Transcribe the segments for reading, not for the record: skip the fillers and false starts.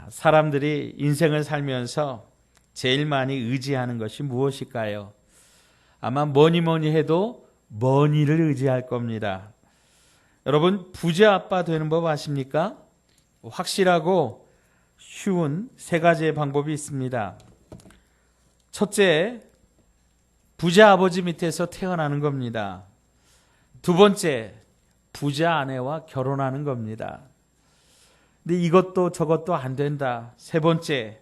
사람들이 인생을 살면서 제일 많이 의지하는 것이 무엇일까요? 아마 뭐니 해도 머니를 의지할 겁니다. 여러분, 부자 아빠 되는 법 아십니까? 확실하고 쉬운 세 가지의 방법이 있습니다. 첫째, 부자 아버지 밑에서 태어나는 겁니다. 두 번째, 부자 아내와 결혼하는 겁니다. 근데 이것도 저것도 안 된다. 세 번째,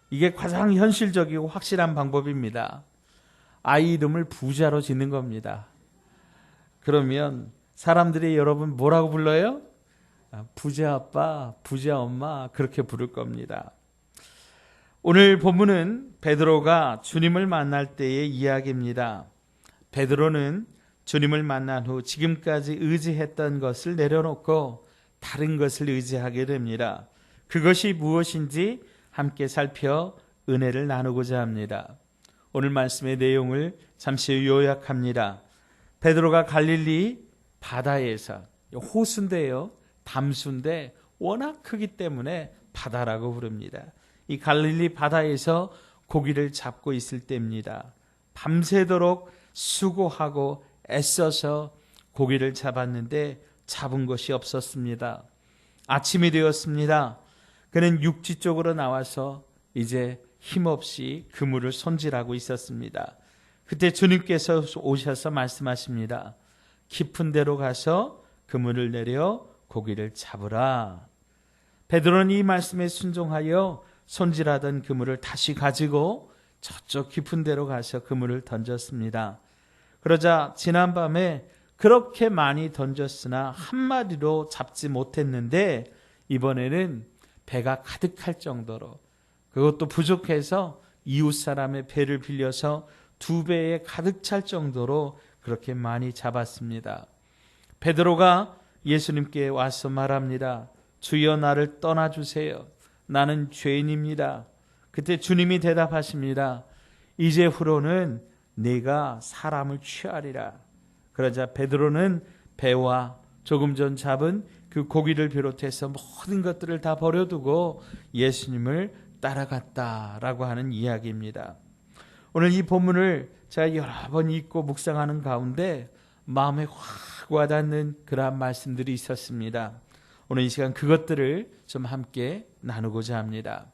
이게 가장 현실적이고 확실한 방법입니다. 아이 이름을 부자로 짓는 겁니다. 그러면 사람들이 여러분 뭐라고 불러요? 부자 아빠, 부자 엄마 그렇게 부를 겁니다. 오늘 본문은 베드로가 주님을 만날 때의 이야기입니다. 베드로는 주님을 만난 후 지금까지 의지했던 것을 내려놓고 다른 것을 의지하게 됩니다. 그것이 무엇인지 함께 살펴 은혜를 나누고자 합니다. 오늘 말씀의 내용을 잠시 요약합니다. 베드로가 갈릴리 바다에서, 호수인데요, 담수인데 워낙 크기 때문에 바다라고 부릅니다. 이 갈릴리 바다에서 고기를 잡고 있을 때입니다. 밤새도록 수고하고 애써서 고기를 잡았는데 잡은 것이 없었습니다. 아침이 되었습니다. 그는 육지 쪽으로 나와서 이제 힘없이 그물을 손질하고 있었습니다. 그때 주님께서 오셔서 말씀하십니다. 깊은 데로 가서 그물을 내려 고기를 잡으라. 베드로는 이 말씀에 순종하여 손질하던 그물을 다시 가지고 저쪽 깊은 데로 가서 그물을 던졌습니다. 그러자 지난밤에 그렇게 많이 던졌으나 한 마리로 잡지 못했는데 이번에는 배가 가득할 정도로, 그것도 부족해서 이웃 사람의 배를 빌려서 2배에 가득 찰 정도로 그렇게 많이 잡았습니다. 베드로가 예수님께 와서 말합니다. 주여, 나를 떠나주세요. 나는 죄인입니다. 그때 주님이 대답하십니다. 이제후로는 네가 사람을 취하리라. 그러자 베드로는 배와 조금 전 잡은 그 고기를 비롯해서 모든 것들을 다 버려두고 예수님을 따라갔다라고 하는 이야기입니다. 오늘 이 본문을 제가 여러 번 읽고 묵상하는 가운데 마음에 확 와닿는 그러한 말씀들이 있었습니다. 오늘 이 시간 그것들을 좀 함께 나누고자 합니다.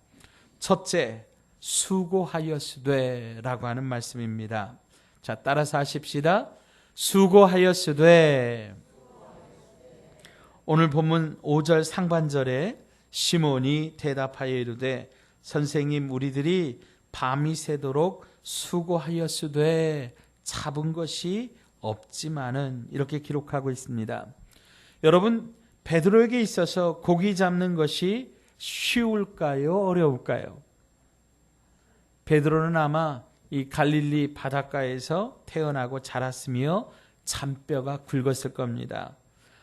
첫째, 수고하였으되 라고 하는 말씀입니다. 자, 따라서 하십시다. 수고하였으되. 오늘 본문 5절 상반절에 시몬이 대답하여 이르되 선생님, 우리들이 밤이 새도록 수고하였으되 잡은 것이 없지만은, 이렇게 기록하고 있습니다. 여러분, 베드로에게 있어서 고기 잡는 것이 쉬울까요? 어려울까요? 베드로는 아마 이 갈릴리 바닷가에서 태어나고 자랐으며 잔뼈가 굵었을 겁니다.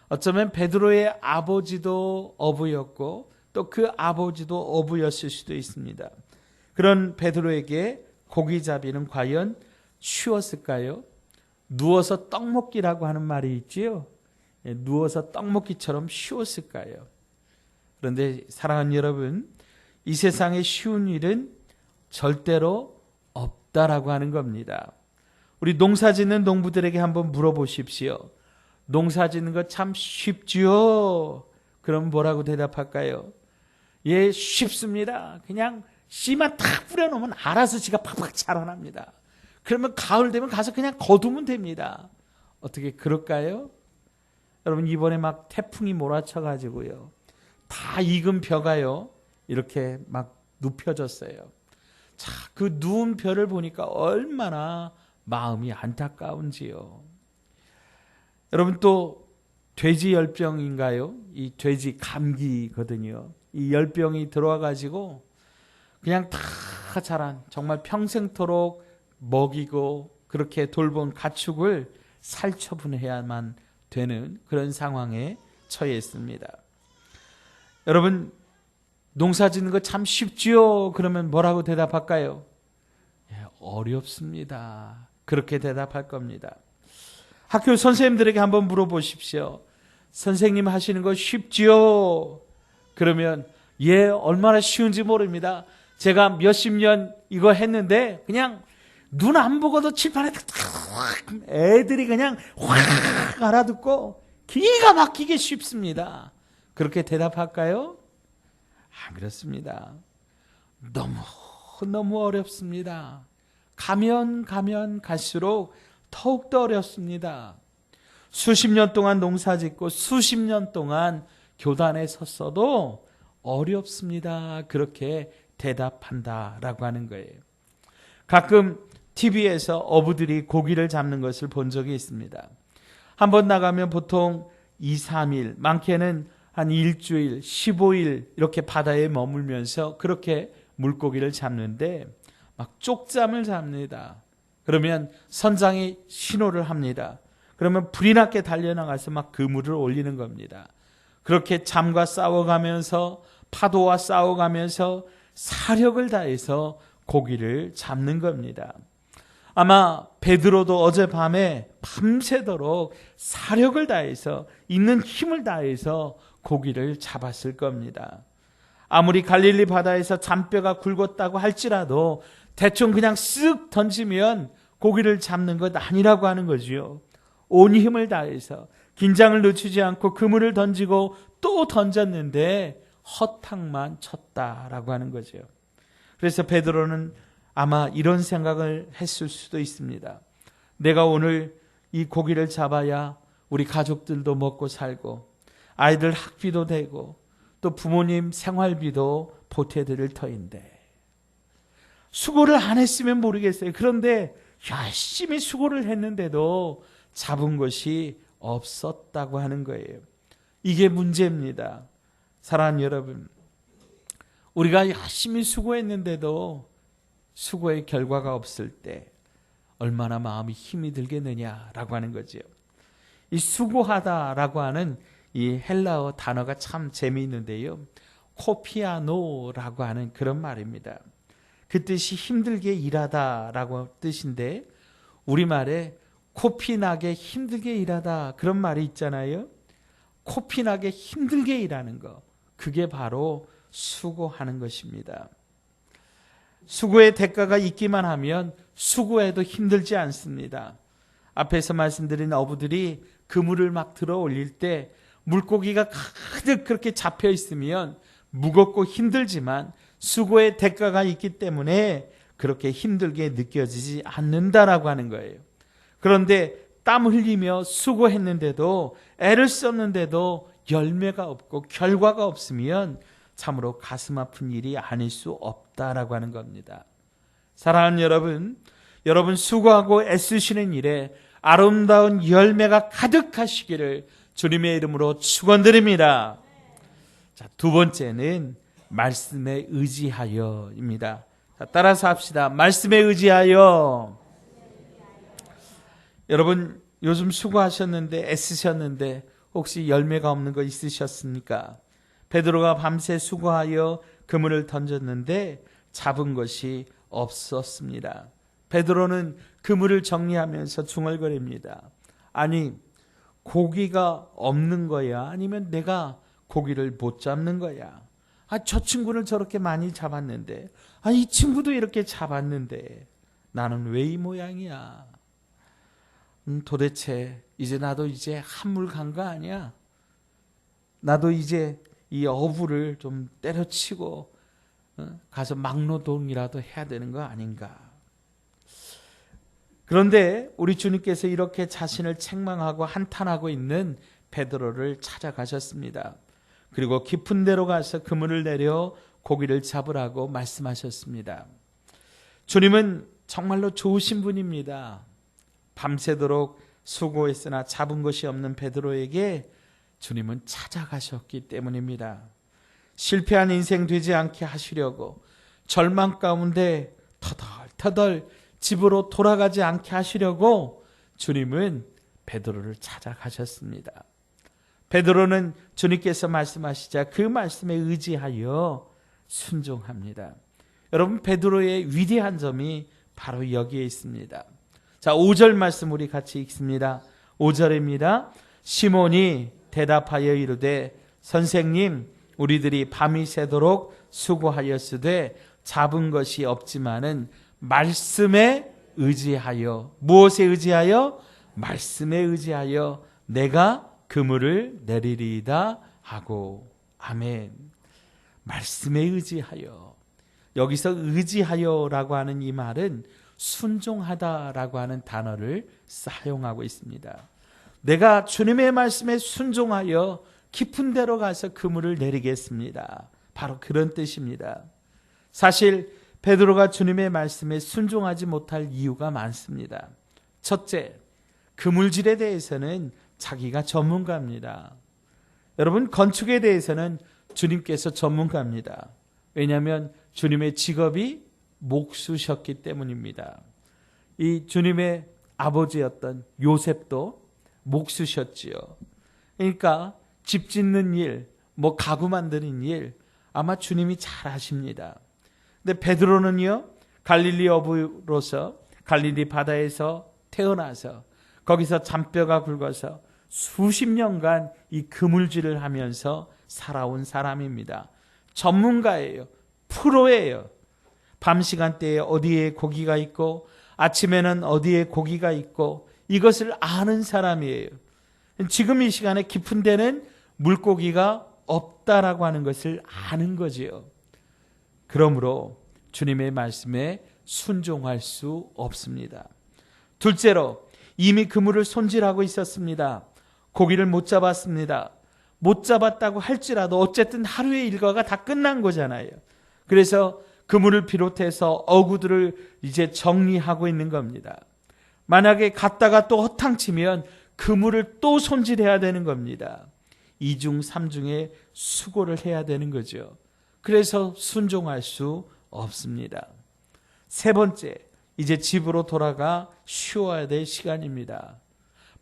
어쩌면 베드로의 아버지도 어부였고 또 그 아버지도 어부였을 수도 있습니다. 그런 베드로에게 고기잡이는 과연 쉬웠을까요? 누워서 떡 먹기라고 하는 말이 있지요. 누워서 떡 먹기처럼 쉬웠을까요? 그런데 사랑하는 여러분, 이 세상에 쉬운 일은 절대로 없다라고 하는 겁니다. 우리 농사 짓는 농부들에게 한번 물어보십시오. 농사 짓는 거 참 쉽지요? 그럼 뭐라고 대답할까요? 예, 쉽습니다. 그냥 씨만 탁 뿌려놓으면 알아서 지가 팍팍 자라납니다. 그러면 가을 되면 가서 그냥 거두면 됩니다. 어떻게 그럴까요? 여러분, 이번에 막 태풍이 몰아쳐가지고요, 다 익은 벼가요 이렇게 막 눕혀졌어요. 자, 그 누운 벼를 보니까 얼마나 마음이 안타까운지요. 여러분, 또 돼지 열병인가요? 이 돼지 감기거든요. 이 열병이 들어와가지고 그냥 다 자란, 정말 평생토록 먹이고 그렇게 돌본 가축을 살처분해야만 되는 그런 상황에 처해 있습니다. 여러분, 농사 짓는 거 참 쉽지요? 그러면 뭐라고 대답할까요? 예, 어렵습니다. 그렇게 대답할 겁니다. 학교 선생님들에게 한번 물어보십시오. 선생님 하시는 거 쉽지요? 그러면 얼마나 쉬운지 모릅니다. 제가 몇십 년 이거 했는데 그냥 눈 안 보고도 칠판에 애들이 그냥 확 알아듣고 기가 막히게 쉽습니다. 그렇게 대답할까요? 안 그렇습니다. 너무 어렵습니다. 가면 갈수록 더욱더 어렵습니다. 수십 년 동안 농사짓고 수십 년 동안 교단에 섰어도 어렵습니다. 그렇게 대답한다라고 하는 거예요. 가끔 TV에서 어부들이 고기를 잡는 것을 본 적이 있습니다. 한번 나가면 보통 2, 3일, 많게는 한 일주일, 15일 이렇게 바다에 머물면서 그렇게 물고기를 잡는데 막 쪽잠을 잡니다. 그러면 선장이 신호를 합니다. 그러면 불이 나게 달려나가서 막 그물을 올리는 겁니다. 그렇게 잠과 싸워가면서 파도와 싸워가면서 사력을 다해서 고기를 잡는 겁니다. 아마 베드로도 어젯밤에 밤새도록 사력을 다해서 있는 힘을 다해서 고기를 잡았을 겁니다. 아무리 갈릴리 바다에서 잔뼈가 굵었다고 할지라도 대충 그냥 쓱 던지면 고기를 잡는 것 아니라고 하는 거지요. 온 힘을 다해서 긴장을 늦추지 않고 그물을 던지고 또 던졌는데 허탕만 쳤다라고 하는 거죠. 그래서 베드로는 아마 이런 생각을 했을 수도 있습니다. 내가 오늘 이 고기를 잡아야 우리 가족들도 먹고 살고 아이들 학비도 되고 또 부모님 생활비도 보태드릴 터인데 수고를 안 했으면 모르겠어요. 그런데 열심히 수고를 했는데도 잡은 것이 없었다고 하는 거예요. 이게 문제입니다. 사랑하는 여러분, 우리가 열심히 수고했는데도 수고의 결과가 없을 때 얼마나 마음이 힘이 들겠느냐라고 하는 거죠. 이 수고하다라고 하는 이 헬라어 단어가 참 재미있는데요. 코피아노라고 하는 그런 말입니다. 그 뜻이 힘들게 일하다라고 뜻인데 우리말에 코피나게 힘들게 일하다 그런 말이 있잖아요. 코피나게 힘들게 일하는 거, 그게 바로 수고하는 것입니다. 수고의 대가가 있기만 하면 수고해도 힘들지 않습니다. 앞에서 말씀드린 어부들이 그물을 막 들어 올릴 때 물고기가 가득 그렇게 잡혀 있으면 무겁고 힘들지만 수고의 대가가 있기 때문에 그렇게 힘들게 느껴지지 않는다라고 하는 거예요. 그런데 땀 흘리며 수고했는데도 애를 썼는데도 열매가 없고 결과가 없으면 참으로 가슴 아픈 일이 아닐 수 없다라고 하는 겁니다. 사랑하는 여러분 수고하고 애쓰시는 일에 아름다운 열매가 가득하시기를 주님의 이름으로 축원드립니다. 자, 두 번째는 말씀에 의지하여입니다. 자, 따라서 합시다. 말씀에 의지하여. 여러분 요즘 수고하셨는데 애쓰셨는데 혹시 열매가 없는 거 있으셨습니까? 베드로가 밤새 수고하여 그물을 던졌는데 잡은 것이 없었습니다. 베드로는 그물을 정리하면서 중얼거립니다. 아니 고기가 없는 거야? 아니면 내가 고기를 못 잡는 거야? 저 친구를 저렇게 많이 잡았는데 이 친구도 이렇게 잡았는데 나는 왜 이 모양이야? 도대체 나도 이제 한물 간 거 아니야? 나도 이제 이 어부를 좀 때려치고 가서 막노동이라도 해야 되는 거 아닌가? 그런데 우리 주님께서 이렇게 자신을 책망하고 한탄하고 있는 베드로를 찾아가셨습니다. 그리고 깊은 데로 가서 그물을 내려 고기를 잡으라고 말씀하셨습니다. 주님은 정말로 좋으신 분입니다. 밤새도록 수고했으나 잡은 것이 없는 베드로에게 주님은 찾아가셨기 때문입니다. 실패한 인생 되지 않게 하시려고 절망 가운데 터덜터덜 집으로 돌아가지 않게 하시려고 주님은 베드로를 찾아가셨습니다. 베드로는 주님께서 말씀하시자 그 말씀에 의지하여 순종합니다. 여러분 베드로의 위대한 점이 바로 여기에 있습니다. 자, 5절 말씀 우리 같이 읽습니다. 5절입니다. 시몬이 대답하여 이르되 선생님 우리들이 밤이 새도록 수고하였으되 잡은 것이 없지만은 말씀에 의지하여, 무엇에 의지하여? 말씀에 의지하여 내가 그물을 내리리이다 하고. 아멘. 말씀에 의지하여. 여기서 의지하여라고 하는 이 말은 순종하다라고 하는 단어를 사용하고 있습니다. 내가 주님의 말씀에 순종하여 깊은 데로 가서 그물을 내리겠습니다. 바로 그런 뜻입니다. 사실 베드로가 주님의 말씀에 순종하지 못할 이유가 많습니다. 첫째, 그물질에 대해서는 자기가 전문가입니다. 여러분, 건축에 대해서는 주님께서 전문가입니다. 왜냐하면 주님의 직업이 목수셨기 때문입니다. 이 주님의 아버지였던 요셉도 목수셨지요. 그러니까 집 짓는 일, 가구 만드는 일 아마 주님이 잘 하십니다. 근데 베드로는요, 갈릴리 어부로서 갈릴리 바다에서 태어나서 거기서 잔뼈가 굵어서 수십 년간 이 그물질을 하면서 살아온 사람입니다. 전문가예요. 프로예요. 밤 시간대에 어디에 고기가 있고 아침에는 어디에 고기가 있고 이것을 아는 사람이에요. 지금 이 시간에 깊은 데는 물고기가 없다라고 하는 것을 아는 거지요. 그러므로 주님의 말씀에 순종할 수 없습니다. 둘째로, 이미 그물을 손질하고 있었습니다. 고기를 못 잡았습니다. 못 잡았다고 할지라도 어쨌든 하루의 일과가 다 끝난 거잖아요. 그래서 그물을 비롯해서 어구들을 이제 정리하고 있는 겁니다. 만약에 갔다가 또 허탕치면 그물을 또 손질해야 되는 겁니다. 2중 3중의 수고를 해야 되는 거죠. 그래서 순종할 수 없습니다. 세 번째, 이제 집으로 돌아가 쉬어야 될 시간입니다.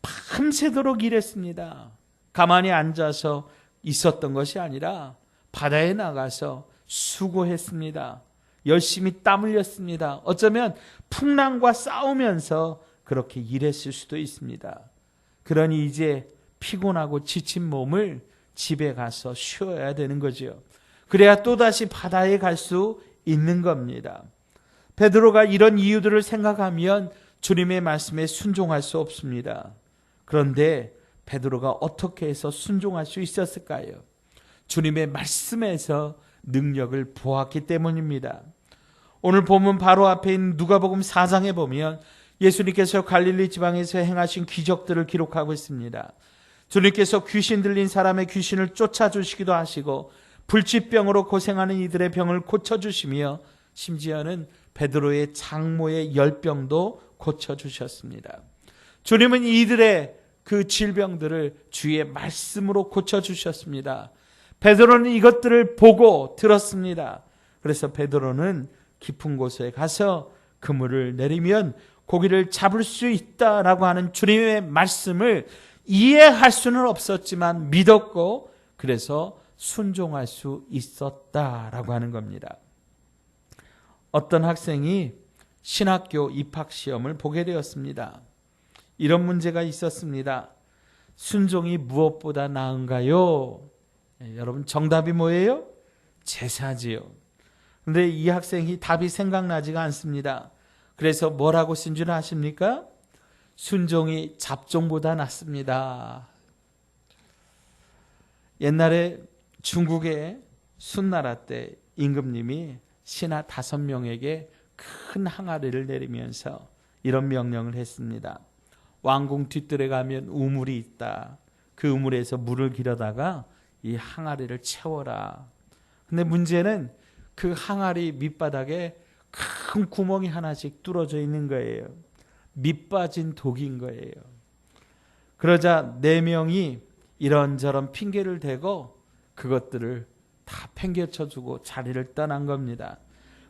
밤새도록 일했습니다. 가만히 앉아서 있었던 것이 아니라 바다에 나가서 수고했습니다. 열심히 땀 흘렸습니다. 어쩌면 풍랑과 싸우면서 그렇게 일했을 수도 있습니다. 그러니 이제 피곤하고 지친 몸을 집에 가서 쉬어야 되는 거죠. 그래야 또다시 바다에 갈 수 있는 겁니다. 베드로가 이런 이유들을 생각하면 주님의 말씀에 순종할 수 없습니다. 그런데 베드로가 어떻게 해서 순종할 수 있었을까요? 주님의 말씀에서 능력을 보았기 때문입니다. 오늘 본문 바로 앞에 있는 누가복음 4장에 보면 예수님께서 갈릴리 지방에서 행하신 기적들을 기록하고 있습니다. 주님께서 귀신 들린 사람의 귀신을 쫓아주시기도 하시고 불치병으로 고생하는 이들의 병을 고쳐주시며 심지어는 베드로의 장모의 열병도 고쳐주셨습니다. 주님은 이들의 그 질병들을 주의 말씀으로 고쳐주셨습니다. 베드로는 이것들을 보고 들었습니다. 그래서 베드로는 깊은 곳에 가서 그물을 내리면 고기를 잡을 수 있다라고 하는 주님의 말씀을 이해할 수는 없었지만 믿었고 그래서 순종할 수 있었다라고 하는 겁니다. 어떤 학생이 신학교 입학시험을 보게 되었습니다. 이런 문제가 있었습니다. 순종이 무엇보다 나은가요? 여러분, 정답이 뭐예요? 제사지요. 그런데 이 학생이 답이 생각나지가 않습니다. 그래서 뭐라고 쓴 줄 아십니까? 순종이 잡종보다 낫습니다. 옛날에 중국의 순나라 때 임금님이 신하 5명에게 큰 항아리를 내리면서 이런 명령을 했습니다. 왕궁 뒤뜰에 가면 우물이 있다. 그 우물에서 물을 길어다가 이 항아리를 채워라. 근데 문제는 그 항아리 밑바닥에 큰 구멍이 하나씩 뚫어져 있는 거예요. 밑 빠진 독인 거예요. 그러자 4명이 이런저런 핑계를 대고 그것들을 다 팽개쳐주고 자리를 떠난 겁니다.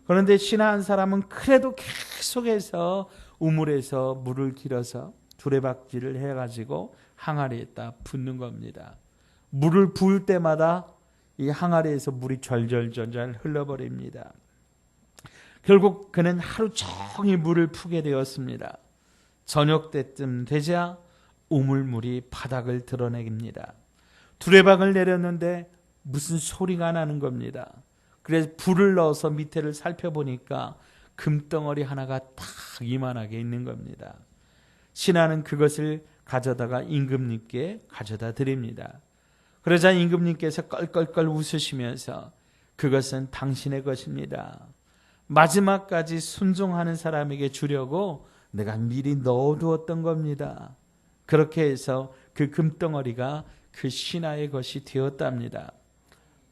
그런데 신하 한 사람은 그래도 계속해서 우물에서 물을 길어서 두레박질을 해가지고 항아리에다 붓는 겁니다. 물을 부을 때마다 이 항아리에서 물이 절절절절 흘러버립니다. 결국 그는 하루 종일 물을 푸게 되었습니다. 저녁 때쯤 되자 우물물이 바닥을 드러냅니다. 두레박을 내렸는데 무슨 소리가 나는 겁니다. 그래서 불을 넣어서 밑에를 살펴보니까 금덩어리 하나가 딱 이만하게 있는 겁니다. 신하는 그것을 가져다가 임금님께 가져다 드립니다. 그러자 임금님께서 껄껄껄 웃으시면서 그것은 당신의 것입니다. 마지막까지 순종하는 사람에게 주려고 내가 미리 넣어두었던 겁니다. 그렇게 해서 그 금덩어리가 그 신하의 것이 되었답니다.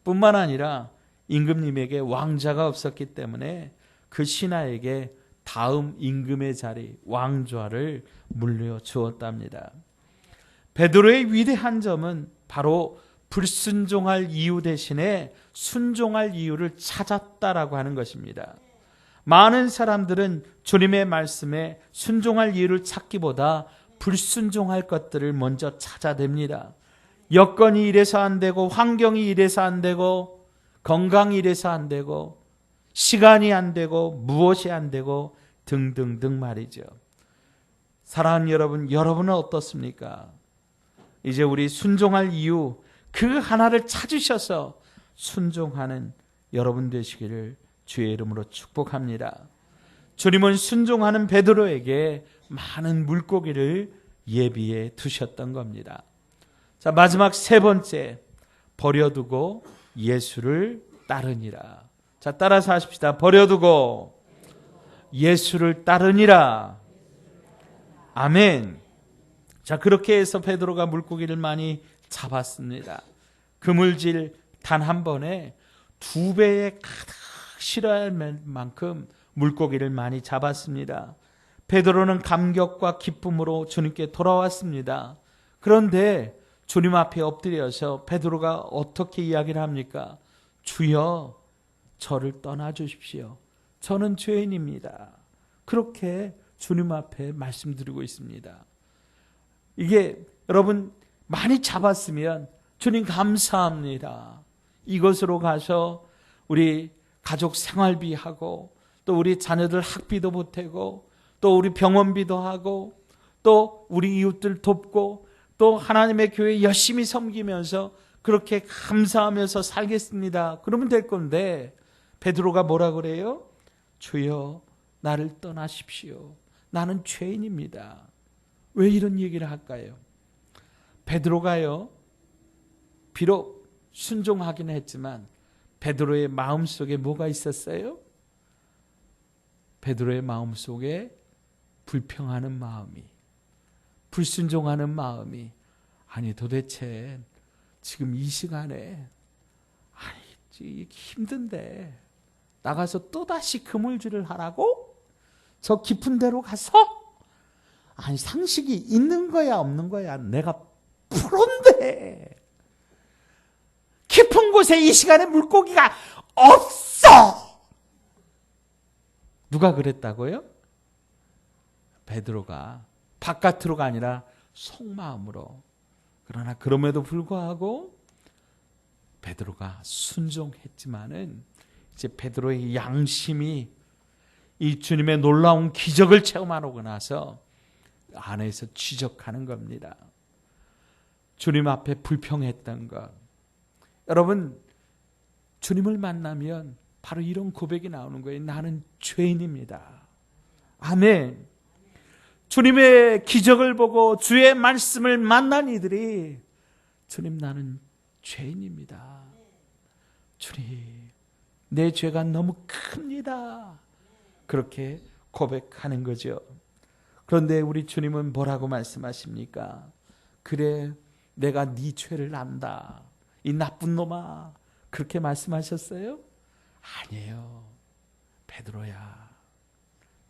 뿐만 아니라 임금님에게 왕자가 없었기 때문에 그 신하에게 다음 임금의 자리 왕좌를 물려주었답니다. 베드로의 위대한 점은 바로 불순종할 이유 대신에 순종할 이유를 찾았다라고 하는 것입니다. 많은 사람들은 주님의 말씀에 순종할 이유를 찾기보다 불순종할 것들을 먼저 찾아댑니다. 여건이 이래서 안 되고, 환경이 이래서 안 되고, 건강이 이래서 안 되고, 시간이 안 되고, 무엇이 안 되고 등등등 말이죠. 사랑하는 여러분, 여러분은 어떻습니까? 이제 우리 순종할 이유 그 하나를 찾으셔서 순종하는 여러분 되시기를 주의 이름으로 축복합니다. 주님은 순종하는 베드로에게 많은 물고기를 예비해 두셨던 겁니다. 자, 마지막 세 번째, 버려두고 예수를 따르니라. 자, 따라서 하십시다. 버려두고 예수를 따르니라. 아멘. 자, 그렇게 해서 베드로가 물고기를 많이 잡았습니다. 그물질 단 한 번에 2배에 가득 실어야 할 만큼 물고기를 많이 잡았습니다. 베드로는 감격과 기쁨으로 주님께 돌아왔습니다. 그런데 주님 앞에 엎드려서 베드로가 어떻게 이야기를 합니까? 주여, 저를 떠나 주십시오. 저는 죄인입니다. 그렇게 주님 앞에 말씀드리고 있습니다. 이게 여러분 많이 잡았으면 주님 감사합니다. 이것으로 가서 우리 가족 생활비하고 또 우리 자녀들 학비도 보태고 또 우리 병원비도 하고 또 우리 이웃들 돕고 또 하나님의 교회 열심히 섬기면서 그렇게 감사하면서 살겠습니다. 그러면 될 건데 베드로가 뭐라 그래요? 주여, 나를 떠나십시오. 나는 죄인입니다. 왜 이런 얘기를 할까요? 베드로가요, 비록 순종하긴 했지만 베드로의 마음속에 뭐가 있었어요? 베드로의 마음속에 불평하는 마음이, 불순종하는 마음이, 아니 도대체 지금 이 시간에 아니 힘든데 나가서 또다시 그물질을 하라고? 저 깊은 데로 가서? 아니 상식이 있는 거야 없는 거야? 내가 프로인데 깊은 곳에 이 시간에 물고기가 없어. 누가 그랬다고요? 베드로가 바깥으로가 아니라 속마음으로. 그러나 그럼에도 불구하고 베드로가 순종했지만은 이제 베드로의 양심이 이 주님의 놀라운 기적을 체험하고 나서 안에서 지적하는 겁니다. 주님 앞에 불평했던 것. 여러분, 주님을 만나면 바로 이런 고백이 나오는 거예요. 나는 죄인입니다. 아멘. 주님의 기적을 보고 주의 말씀을 만난 이들이 주님, 나는 죄인입니다. 주님, 내 죄가 너무 큽니다. 그렇게 고백하는 거죠. 그런데 우리 주님은 뭐라고 말씀하십니까? 그래, 내가 네 죄를 안다. 이 나쁜 놈아. 그렇게 말씀하셨어요? 아니에요. 베드로야.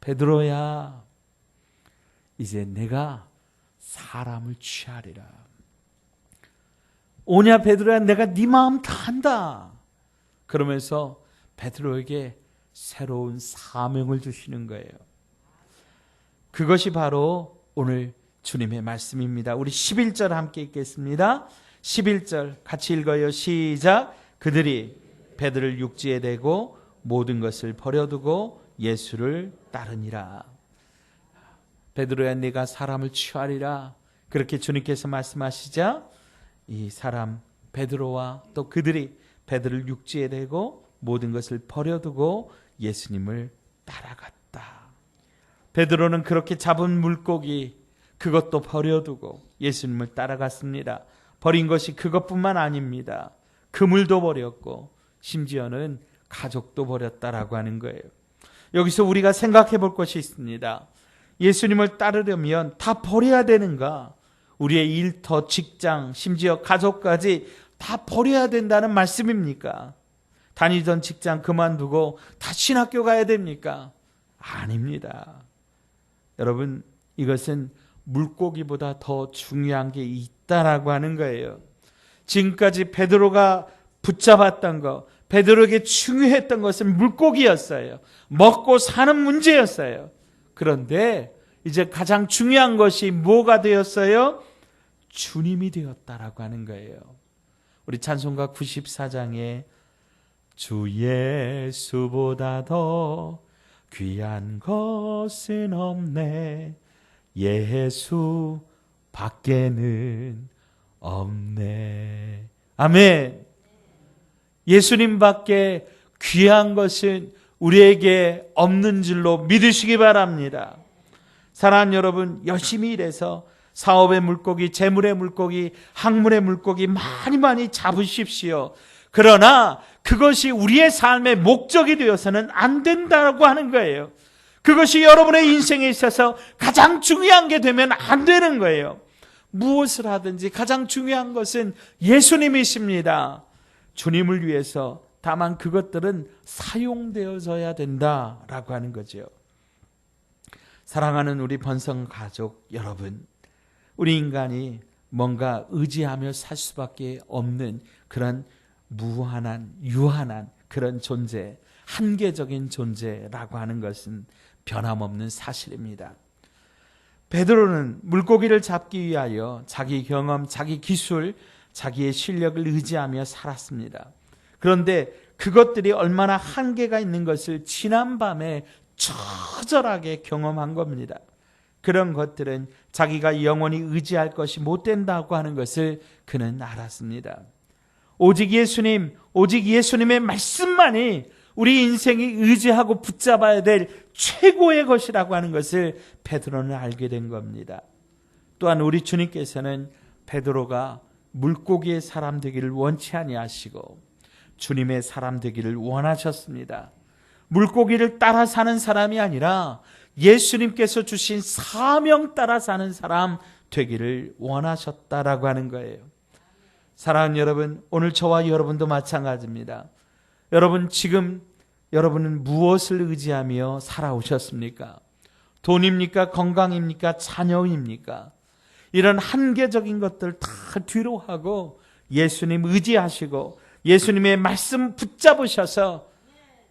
베드로야. 이제 내가 사람을 취하리라. 오냐 베드로야, 내가 네 마음 다 안다. 그러면서 베드로에게 새로운 사명을 주시는 거예요. 그것이 바로 오늘 주님의 말씀입니다. 우리 11절 함께 읽겠습니다. 11절 같이 읽어요. 시작. 그들이 베드로를 육지에 대고 모든 것을 버려두고 예수를 따르니라. 베드로야, 네가 사람을 취하리라. 그렇게 주님께서 말씀하시자 이 사람 베드로와 또 그들이 베드로를 육지에 대고 모든 것을 버려두고 예수님을 따라갔다. 베드로는 그렇게 잡은 물고기 그것도 버려두고 예수님을 따라갔습니다. 버린 것이 그것뿐만 아닙니다. 그물도 버렸고 심지어는 가족도 버렸다라고 하는 거예요. 여기서 우리가 생각해 볼 것이 있습니다. 예수님을 따르려면 다 버려야 되는가? 우리의 일터, 직장, 심지어 가족까지 다 버려야 된다는 말씀입니까? 다니던 직장 그만두고 다 신학교 가야 됩니까? 아닙니다. 여러분, 이것은 물고기보다 더 중요한 게 있다라고 하는 거예요. 지금까지 베드로가 붙잡았던 것, 베드로에게 중요했던 것은 물고기였어요. 먹고 사는 문제였어요. 그런데 이제 가장 중요한 것이 뭐가 되었어요? 주님이 되었다라고 하는 거예요. 우리 찬송가 94장에 주 예수보다 더 귀한 것은 없네, 예수 밖에는 없네. 아멘. 예수님밖에 귀한 것은 우리에게 없는 줄로 믿으시기 바랍니다. 사랑하는 여러분, 열심히 일해서 사업의 물고기, 재물의 물고기, 학문의 물고기 많이 잡으십시오. 그러나 그것이 우리의 삶의 목적이 되어서는 안 된다고 하는 거예요. 그것이 여러분의 인생에 있어서 가장 중요한 게 되면 안 되는 거예요. 무엇을 하든지 가장 중요한 것은 예수님이십니다. 주님을 위해서 다만 그것들은 사용되어져야 된다라고 하는 거죠. 사랑하는 우리 번성 가족 여러분, 우리 인간이 뭔가 의지하며 살 수밖에 없는 그런 무한한, 유한한 그런 존재, 한계적인 존재라고 하는 것은 변함없는 사실입니다. 베드로는 물고기를 잡기 위하여 자기 경험, 자기 기술, 자기의 실력을 의지하며 살았습니다. 그런데 그것들이 얼마나 한계가 있는 것을 지난밤에 처절하게 경험한 겁니다. 그런 것들은 자기가 영원히 의지할 것이 못 된다고 하는 것을 그는 알았습니다. 오직 예수님, 오직 예수님의 말씀만이 우리 인생이 의지하고 붙잡아야 될 최고의 것이라고 하는 것을 베드로는 알게 된 겁니다. 또한 우리 주님께서는 베드로가 물고기의 사람 되기를 원치 아니하시고 주님의 사람 되기를 원하셨습니다. 물고기를 따라 사는 사람이 아니라 예수님께서 주신 사명 따라 사는 사람 되기를 원하셨다라고 하는 거예요. 사랑하는 여러분, 오늘 저와 여러분도 마찬가지입니다. 여러분, 지금 여러분은 무엇을 의지하며 살아오셨습니까? 돈입니까? 건강입니까? 자녀입니까? 이런 한계적인 것들 다 뒤로 하고 예수님 의지하시고 예수님의 말씀 붙잡으셔서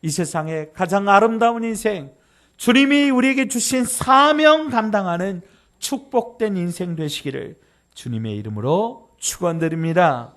이 세상에 가장 아름다운 인생, 주님이 우리에게 주신 사명 감당하는 축복된 인생 되시기를 주님의 이름으로 축원드립니다.